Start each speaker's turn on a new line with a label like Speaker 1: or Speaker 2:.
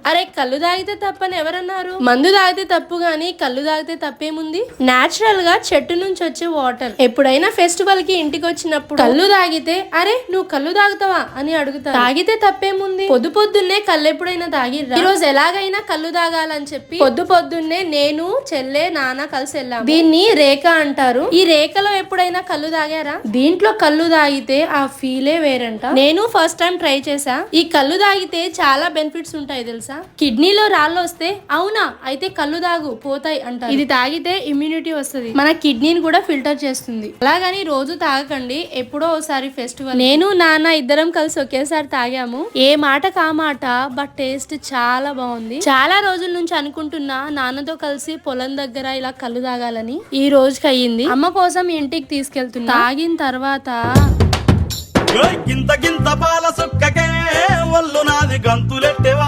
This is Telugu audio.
Speaker 1: అరే కళ్ళు తాగితే తప్పని ఎవరన్నారు? మందు తాగితే తప్పు గాని కళ్ళు తాగితే తప్పేముంది? నేచురల్ గా చెట్టు నుంచి వచ్చే వాటర్. ఎప్పుడైనా ఫెస్టివల్ కి ఇంటికి వచ్చినప్పుడు కళ్ళు తాగితే అరే నువ్వు కళ్ళు తాగుతావా అని అడుగుతారు. తాగితే తప్పేముంది? పొద్దున్నే కళ్ళు ఎప్పుడైనా తాగిర్రా? ఈ రోజు ఎలాగైనా కళ్ళు తాగాలని చెప్పి పొద్దున్నే నేను చెల్లె నాన్న కలిసి వెళ్ళాము. దీన్ని రేఖ అంటారు. ఈ రేఖలో ఎప్పుడైనా కళ్ళు తాగారా? దీంట్లో కళ్ళు తాగితే ఆ ఫీలే వేరంట. నేను ఫస్ట్ టైం ట్రై చేసా. ఈ కళ్ళు తాగితే చాలా బెనిఫిట్స్ ఉంటాయి తెలుసా? కిడ్నీలో రాళ్ళు వస్తే అవునా అయితే కళ్ళు తాగు పోతాయి అంటారు. ఇది తాగితే ఇమ్యూనిటీ వస్తుంది, మన కిడ్నీని కూడా ఫిల్టర్ చేస్తుంది. అలాగని రోజు తాగకండి, ఎప్పుడో ఒకసారి ఫెస్టివల్. నేను నాన్న ఇద్దరం కలిసి ఒకేసారి తాగాము. ఏ మాట కా మాట, బట్ టేస్ట్ చాలా బాగుంది. చాలా రోజుల నుంచి అనుకుంటున్నా నాన్నతో కలిసి పొలం దగ్గర ఇలా కళ్ళు తాగాలని. ఈ రోజుకి అయ్యింది. అమ్మ కోసం ఇంటికి తీసుకెళ్తున్నా. తాగిన తర్వాత
Speaker 2: గింత గింత పాల సుక్కకే ఒళ్ళు నాది గంతులెట్టేవా.